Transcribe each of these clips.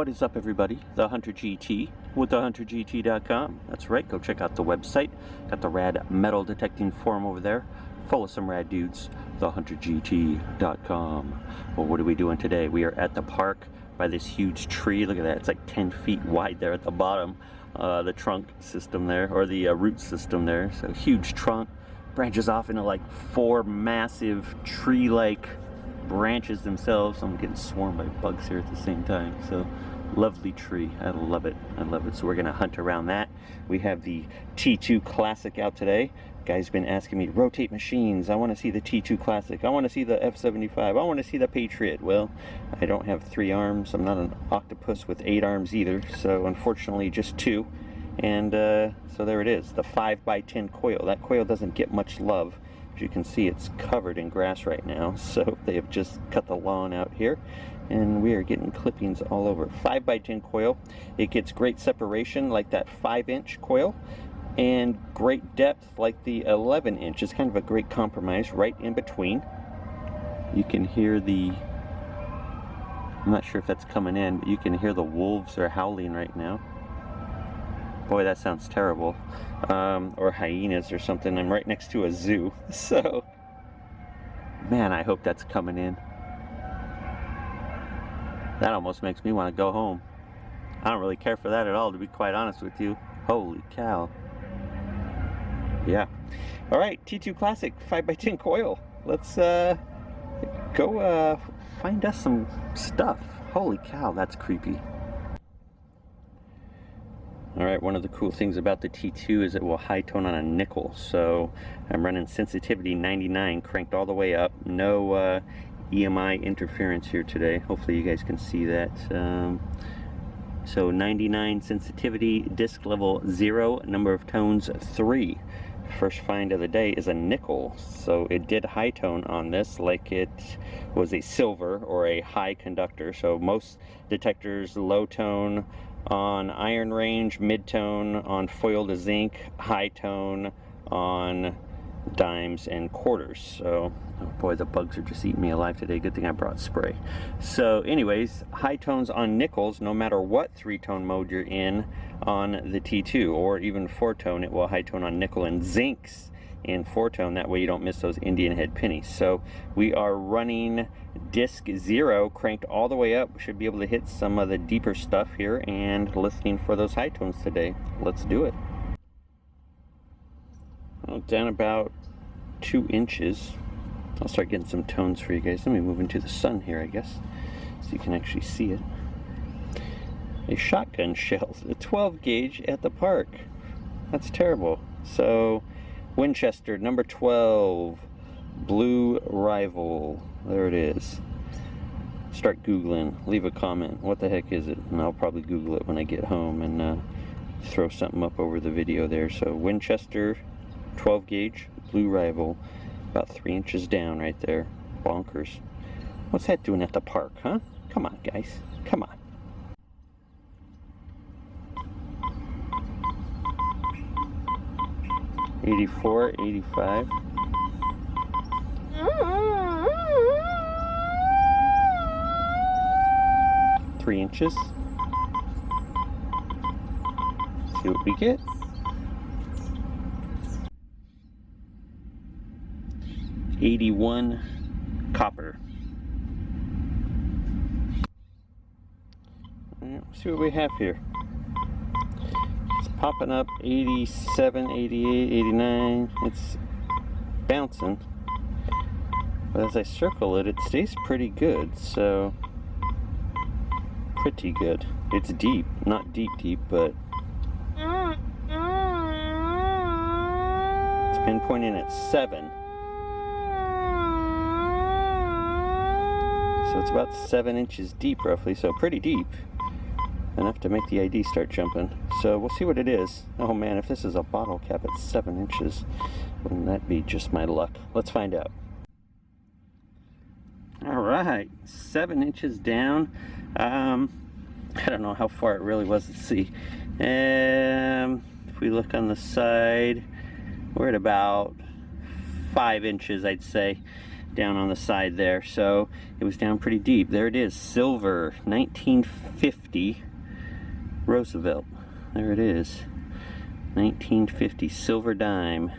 What is up, everybody? TheHunterGT with TheHunterGT.com. That's right, go check out the website. Got the rad metal detecting forum over there, full of some rad dudes. TheHunterGT.com. Well, what are we doing today? We are at the park by this huge tree. Look at that, it's like 10 feet wide there at the bottom. The trunk system there, or the root system there. So huge trunk, branches off into like 4 massive tree-like branches themselves. I'm getting swarmed by bugs here at the same time. So lovely tree. I love it. I love it. So we're gonna hunt around that. We have the T2 Classic out today. Guy's been asking me to rotate machines. I want to see the T2 Classic. I want to see the F75. I want to see the Patriot. Well, I don't have 3 arms. I'm not an octopus with 8 arms either. So unfortunately just 2. And so there it is, the 5x10 coil. That coil doesn't get much love. As you can see, it's covered in grass right now, so they have just cut the lawn out here, and we are getting clippings all over. 5x10 coil. It gets great separation like that 5-inch coil, and great depth like the 11-inch. It's kind of a great compromise right in between. You can hear the, I'm not sure if that's coming in, but you can hear the wolves are howling right now. Boy, that sounds terrible. Or hyenas or something. I'm right next to a zoo, so man, I hope that's coming in. That almost makes me want to go home. I don't really care for that at all, to be quite honest with you. Holy cow. Yeah. Alright, T2 Classic 5x10 coil. Let's go find us some stuff. Holy cow, that's creepy. Alright, one of the cool things about the T2 is it will high tone on a nickel. So I'm running sensitivity 99 cranked all the way up. No EMI interference here today. Hopefully you guys can see that. So 99 sensitivity, disc level 0, number of tones 3. First find of the day is a nickel. So it did high tone on this like it was a silver or a high conductor. So most detectors low tone on iron range, mid-tone on foil to zinc, high tone on dimes and quarters. So, oh boy, the bugs are just eating me alive today. Good thing I brought spray. So anyways, high tones on nickels, no matter what 3-tone mode you're in on the T2, or even 4-tone, it will high tone on nickel, and zincs in 4-tone. That way you don't miss those Indian head pennies. So we are running disc 0 cranked all the way up. We should be able to hit some of the deeper stuff here and listening for those high tones today. Let's do it. Well, down about 2 inches. I'll start getting some tones for you guys. Let me move into the sun here, I guess, so you can actually see it. A shotgun shell, a 12 gauge at the park. That's terrible. So Winchester number 12, Blue Rival. There it is. Start Googling, leave a comment. What the heck is it? And I'll probably Google it when I get home and throw something up over the video there. So Winchester 12 gauge, Blue Rival, about 3 inches down right there. Bonkers. What's that doing at the park, huh? Come on, guys. Come on. $84, $85. 3 inches. See what we get. $81 copper. Alright, let's see what we have here. It's popping up 87, 88, 89. It's bouncing. But as I circle it, it stays pretty good. So pretty good. It's deep. Not deep, but it's pinpointing at 7. So it's about 7 inches deep roughly, so pretty deep. Enough to make the ID start jumping. So we'll see what it is. Oh man, if this is a bottle cap at 7 inches, wouldn't that be just my luck? Let's find out. Alright, 7 inches down. I don't know how far it really was. Let's see. If we look on the side, we're at about 5 inches, I'd say. down on the side there, so it was down pretty deep. There it is, silver, 1950 Roosevelt. There it is, 1950 silver dime.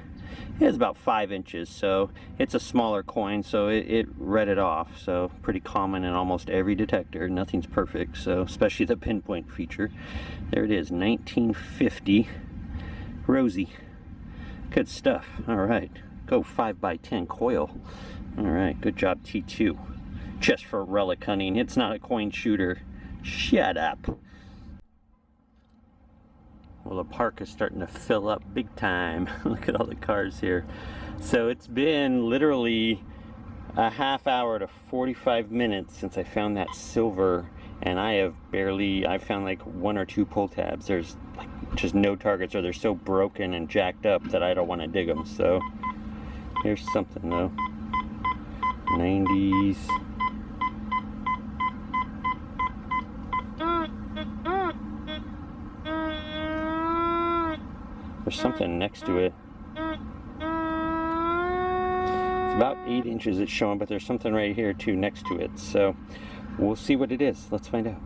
It's about 5 inches, so it's a smaller coin, so it read it off. So pretty common in almost every detector. Nothing's perfect, so especially the pinpoint feature. There it is, 1950 Rosie. Good stuff. All right, go 5x10 coil. All right, good job, T2. Just for relic hunting. It's not a coin shooter. Shut up. Well, the park is starting to fill up big time. Look at all the cars here. So it's been literally a half hour to 45 minutes since I found that silver, and I found like 1 or 2 pull tabs. There's like just no targets, or they're so broken and jacked up that I don't want to dig them. So here's something though. 90s. There's something next to it. It's about 8 inches it's showing, but there's something right here too next to it. So we'll see what it is. Let's find out.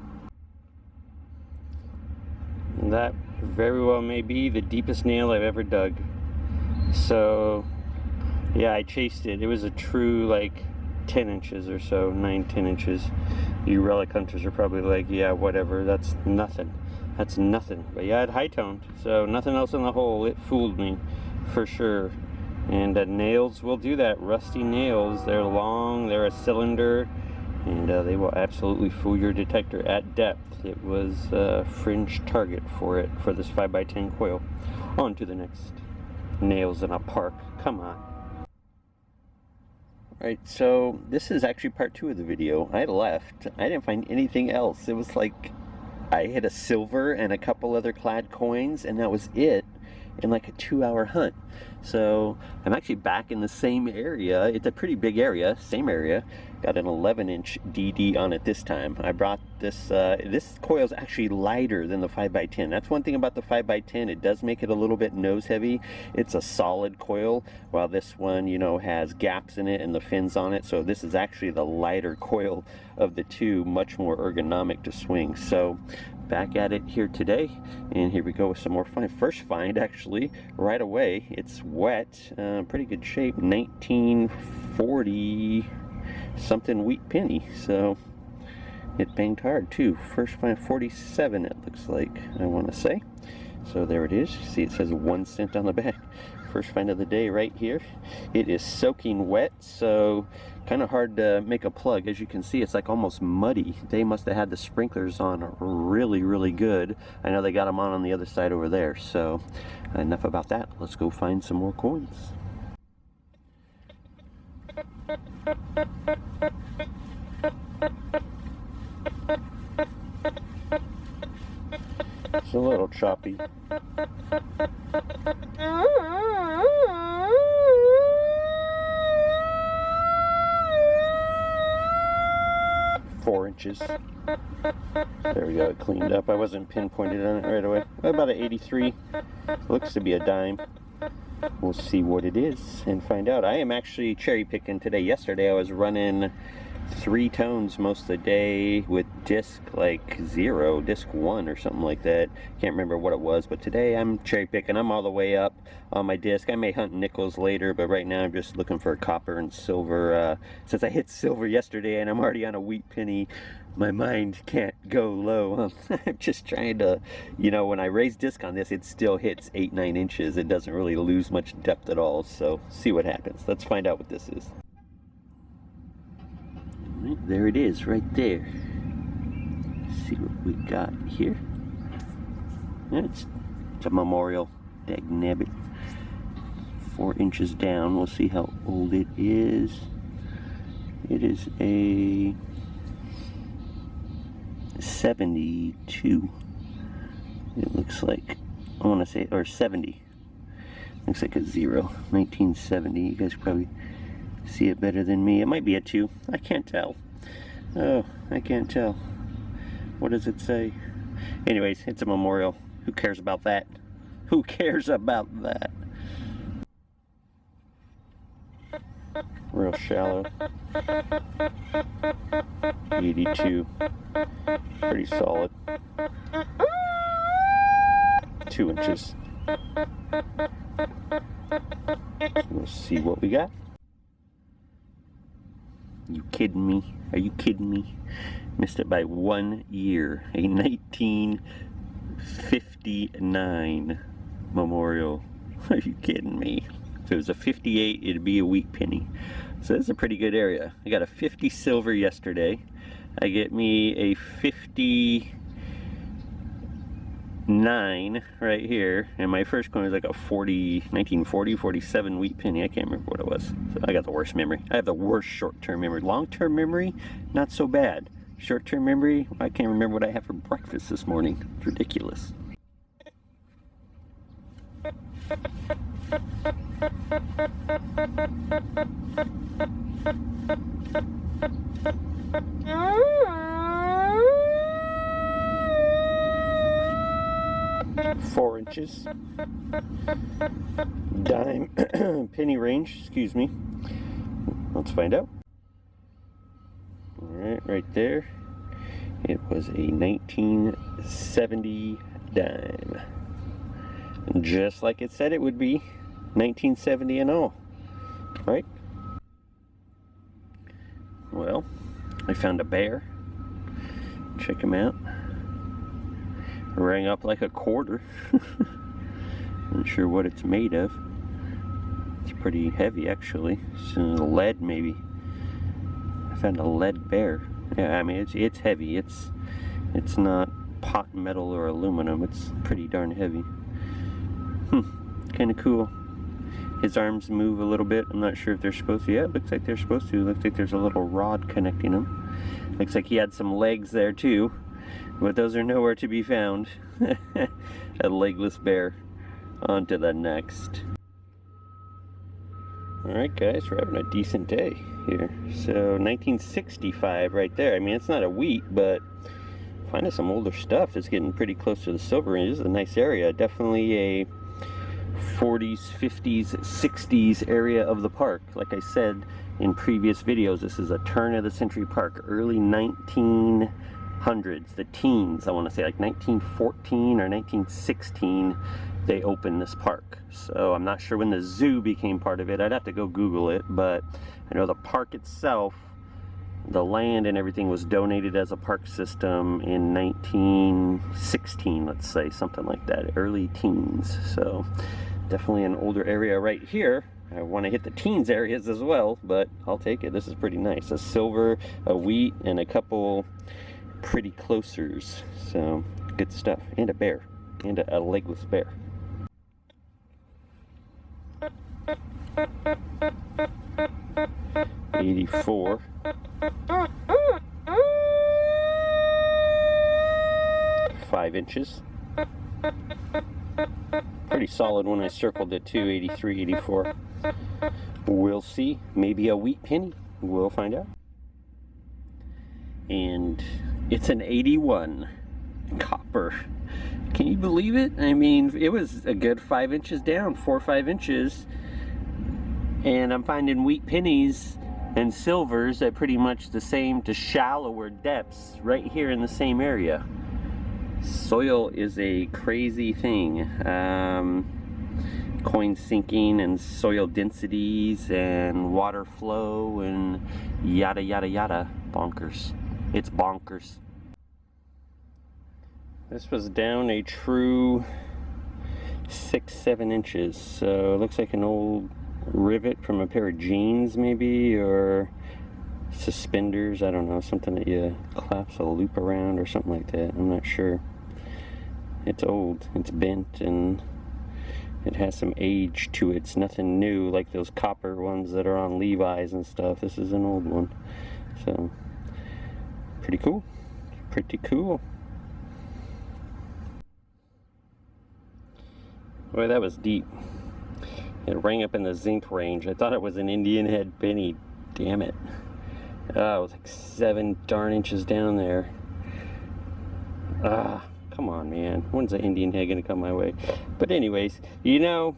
And that very well may be the deepest nail I've ever dug. So yeah, I chased it. It was a true like 10 inches or so, 9-10 inches. You relic hunters are probably like, yeah, whatever, that's nothing. That's nothing. But yeah, it high-toned, so nothing else in the hole. It fooled me for sure. And nails will do that. Rusty nails, they're long, they're a cylinder, and they will absolutely fool your detector at depth. It was a fringe target for it, for this 5x10 coil. On to the next. Nails in a park. Come on. Right, so this is actually part 2 of the video. I left. I didn't find anything else. It was like I hit a silver and a couple other clad coins, and that was it in like a 2-hour hunt. So I'm actually back in the same area. It's a pretty big area, same area. Got an 11-inch DD on it this time. I brought this, this coil is actually lighter than the 5x10. That's one thing about the 5x10. It does make it a little bit nose heavy. It's a solid coil, while this one, you know, has gaps in it and the fins on it. So this is actually the lighter coil of the two, much more ergonomic to swing. So back at it here today, and here we go with some more find. First find actually right away. It's wet, pretty good shape, 1940 something wheat penny, so it banged hard too. First find, 47 it looks like, I want to say. So there it is. You see it says 1 cent on the back. First find of the day right here. It is soaking wet, so kind of hard to make a plug. As you can see, it's like almost muddy. They must have had the sprinklers on really good. I know they got them on the other side over there. So enough about that. Let's go find some more coins. It's a little choppy. Four inches. There we go, it cleaned up. I wasn't pinpointed on it right away. About an 83. Looks to be a dime. We'll see what it is and find out. I am actually cherry picking today. Yesterday I was running 3 tones most of the day with disc like 0, disc 1 or something like that. Can't remember what it was, but today I'm cherry picking. I'm all the way up on my disc. I may hunt nickels later, but right now I'm just looking for copper and silver. Since I hit silver yesterday and I'm already on a wheat penny, my mind can't go low. I'm just trying to, you know, when I raise disc on this, it still hits 8-9 inches. It doesn't really lose much depth at all. So see what happens. Let's find out what this is. Right, there it is, right there. Let's see what we got here. It's a memorial. Dagnabbit. 4 inches down. We'll see how old it is. It is a 72. It looks like, I want to say, or 70. Looks like a 0. 1970. You guys probably see it better than me. It might be a 2. I can't tell. Oh, I can't tell. What does it say? Anyways, it's a memorial. Who cares about that? Who cares about that? Real shallow. 82. Pretty solid. 2 inches. We'll see what we got. You kidding me? Are you kidding me? Missed it by 1 year. A 1959 Memorial. Are you kidding me? If it was a 58, it'd be a wheat penny. So this is a pretty good area. I got a 50 silver yesterday. I get me a 59 right here, and my first coin was like a 1940, 47 wheat penny. I can't remember what it was. So I got the worst memory. I have the worst short-term memory. Long-term memory, not so bad. Short-term memory, I can't remember what I had for breakfast this morning. It's ridiculous. Four inches. Dime penny range, excuse me. Let's find out. Alright, right there. It was a 1970 dime. Just like it said it would be. 1970 and all. Right? Well, I found a bear. Check him out. Rang up like a quarter. Not sure what it's made of. It's pretty heavy actually. It's lead maybe. I found a lead bear. Yeah, I mean it's heavy. It's not pot metal or aluminum. It's pretty darn heavy. Kind of cool. His arms move a little bit. I'm not sure if they're supposed to. Yeah, it looks like they're supposed to. Looks like there's a little rod connecting them. Looks like he had some legs there too, but those are nowhere to be found. A legless bear. On to the next. Alright guys, we're having a decent day here. So 1965 right there. I mean, it's not a wheat, but finding some older stuff. It's getting pretty close to the silver, and this is a nice area. Definitely a 40s, 50s, 60s area of the park. Like I said in previous videos, this is a turn of the century park, early 1900s, the teens, I want to say like 1914 or 1916 they opened this park. So I'm not sure when the zoo became part of it. I'd have to go Google it, but I know the park itself, the land and everything was donated as a park system in 1916, let's say, something like that, early teens. So definitely an older area right here. I want to hit the teens areas as well, but I'll take it. This is pretty nice. A silver, a wheat, and a couple pretty closers. So good stuff. And a bear. And a legless bear. $84. 5 inches. Pretty solid when I circled it too. 83, 84. We'll see. Maybe a wheat penny. We'll find out. And it's an 81 copper. Can you believe it? I mean, it was a good 5 inches down, 4 or 5 inches. And I'm finding wheat pennies and silvers at pretty much the same to shallower depths right here in the same area. Soil is a crazy thing. Coin sinking and soil densities and water flow and yada yada yada. Bonkers. It's bonkers. This was down a true 6-7 inches, so it looks like an old rivet from a pair of jeans maybe, or suspenders, I don't know, something that you clasp a loop around or something like that. I'm not sure. It's old, it's bent, and it has some age to it. It's nothing new like those copper ones that are on Levi's and stuff. This is an old one. So pretty cool. Pretty cool. Boy, that was deep. It rang up in the zinc range. I thought it was an Indian head penny. Damn it. Oh, it was like 7 darn inches down there. Come on, man. When's the Indian head gonna come my way? But anyways, you know,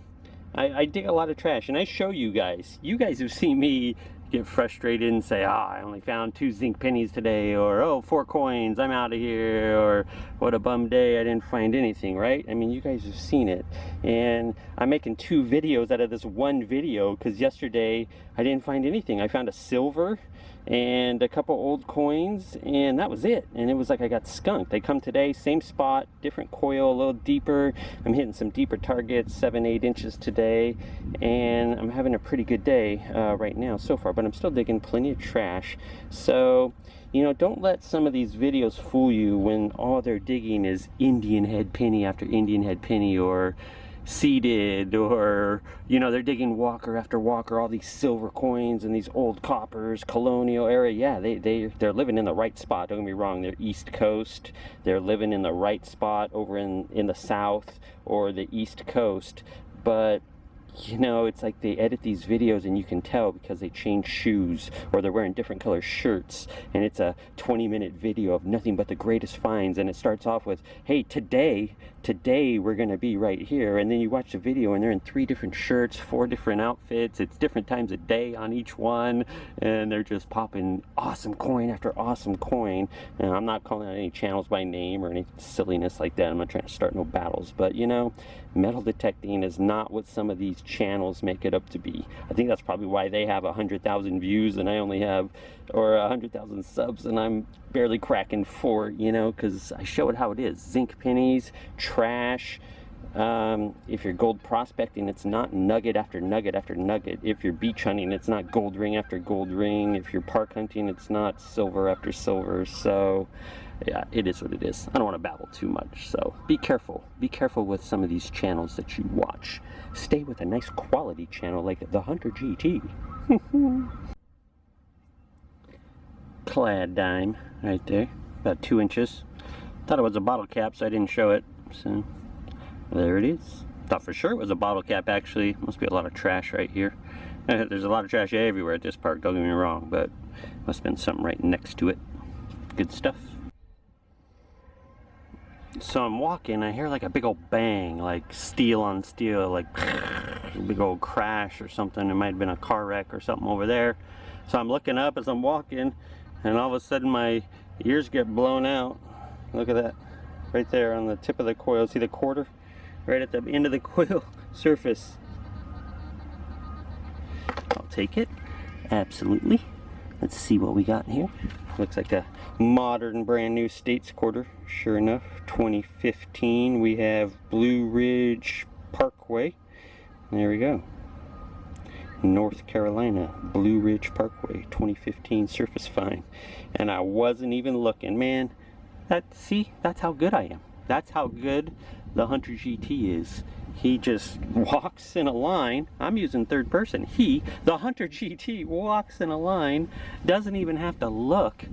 I dig a lot of trash, and I show you guys. You guys have seen me get frustrated and say, I only found 2 zinc pennies today, or oh, 4 coins, I'm out of here, or what a bum day, I didn't find anything, right? I mean, you guys have seen it, and I'm making 2 videos out of this one video, because yesterday I didn't find anything. I found a silver and a couple old coins, and that was it. And it was like I got skunked. They come today, same spot, different coil, a little deeper. I'm hitting some deeper targets, 7-8 inches today, and I'm having a pretty good day right now so far, but I'm still digging plenty of trash. So, you know, don't let some of these videos fool you when all they're digging is Indian head penny after Indian head penny, or seeded, or, you know, they're digging walker after walker, all these silver coins and these old coppers, colonial era. Yeah, they're living in the right spot, don't get me wrong. They're East Coast, they're living in the right spot over in the South or the East Coast, but you know, it's like they edit these videos and you can tell because they change shoes or they're wearing different color shirts, and it's a 20-minute video of nothing but the greatest finds, and it starts off with, hey, today we're gonna be right here, and then you watch the video and they're in 3 different shirts, 4 different outfits, it's different times a day on each one, and they're just popping awesome coin after awesome coin. And I'm not calling out any channels by name or any silliness like that. I'm not trying to start no battles, but you know, metal detecting is not what some of these channels make it up to be. I think that's probably why they have 100,000 views and I only have, or 100,000 subs, and I'm barely cracking 4, you know, because I show it how it is. Zinc pennies, trash. If you're gold prospecting, it's not nugget after nugget after nugget. If you're beach hunting, it's not gold ring after gold ring. If you're park hunting, it's not silver after silver. So yeah, it is what it is. I don't want to babble too much, so be careful. Be careful with some of these channels that you watch. Stay with a nice quality channel like TheHunterGT. Clad dime right there, about 2 inches. Thought it was a bottle cap, so I didn't show it. So there it is. Thought for sure it was a bottle cap, actually. Must be a lot of trash right here. There's a lot of trash everywhere at this park, don't get me wrong, but must have been something right next to it. Good stuff. So I'm walking, I hear like a big old bang, like steel on steel, like a big old crash or something. It might have been a car wreck or something over there. So I'm looking up as I'm walking, and all of a sudden my ears get blown out. Look at that, right there on the tip of the coil. See the quarter? Right at the end of the coil surface. I'll take it, absolutely. Let's see what we got here. Looks like a modern brand new States quarter. Sure enough, 2015. We have Blue Ridge Parkway. There we go. North Carolina, Blue Ridge Parkway, 2015 surface find. And I wasn't even looking, man. See, that's how good I am. That's how good the TheHunterGT is. He just walks in a line. I'm using third person. The TheHunterGT, walks in a line, doesn't even have to look,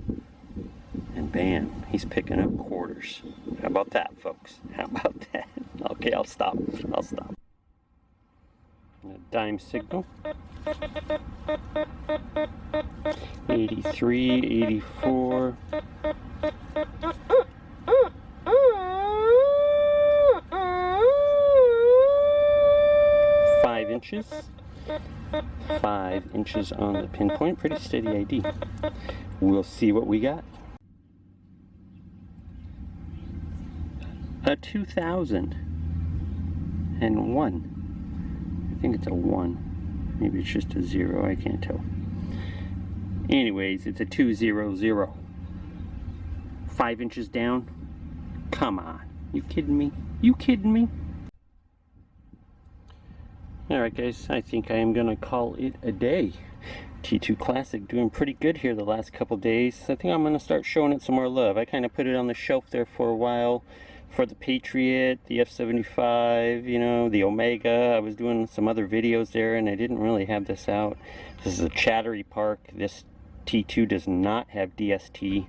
and bam, he's picking up quarters. How about that, folks? How about that? Okay, I'll stop. A dime signal. 83, 84. 5 inches. 5 inches on the pinpoint. Pretty steady ID. We'll see what we got. A 2001. I think it's a 1. Maybe it's just a 0. I can't tell. Anyways, it's a 200. 5 inches down. Come on. You kidding me? You kidding me? Alright guys, I think I am going to call it a day. T2 Classic doing pretty good here the last couple days. I think I'm going to start showing it some more love. I kind of put it on the shelf there for a while for the Patriot, the F75, you know, the Omega. I was doing some other videos there and I didn't really have this out. This is a chattery park. This T2 does not have DST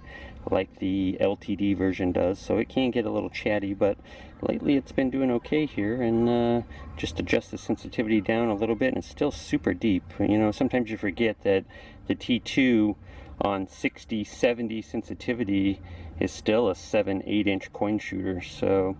like the LTD version does, so it can get a little chatty, but lately it's been doing okay here, and just adjust the sensitivity down a little bit, and it's still super deep. You know, sometimes you forget that the T2 on 60, 70 sensitivity is still a 7-8 inch coin shooter. So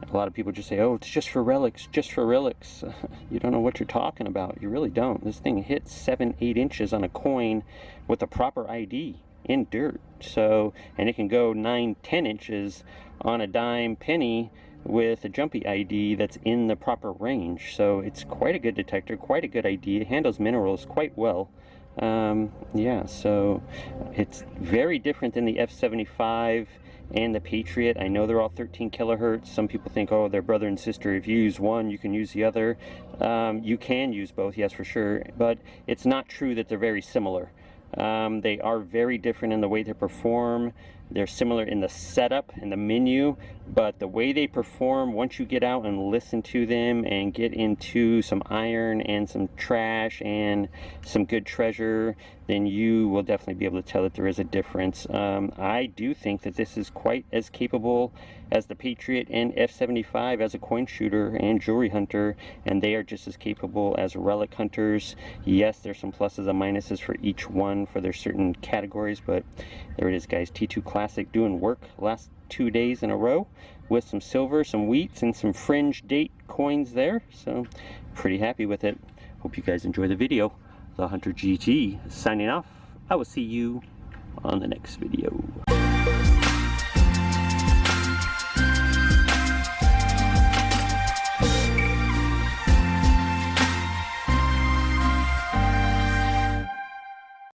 a lot of people just say, oh, it's just for relics, just for relics. You don't know what you're talking about. You really don't. This thing hits 7-8 inches on a coin with a proper ID in dirt. So, and it can go 9-10 inches on a dime penny with a jumpy ID that's in the proper range. So it's quite a good detector, quite a good ID. It handles minerals quite well. Yeah, so it's very different than the F75 and the Patriot. I know they're all 13 kilohertz. Some people think, oh, they're brother and sister. If you use one, you can use the other. You can use both, yes, for sure. But it's not true that they're very similar. They are very different in the way they perform. They're similar in the setup and the menu, but the way they perform, once you get out and listen to them and get into some iron and some trash and some good treasure, then you will definitely be able to tell that there is a difference. I do think that this is quite as capable as the Patriot and F75 as a coin shooter and jewelry hunter, and they are just as capable as relic hunters. Yes, there's some pluses and minuses for each one for their certain categories, but there it is, guys. T2 Classic doing work last 2 days in a row with some silver, some wheats, and some fringe date coins there. So pretty happy with it. Hope you guys enjoy the video. TheHunterGT signing off. I will see you on the next video.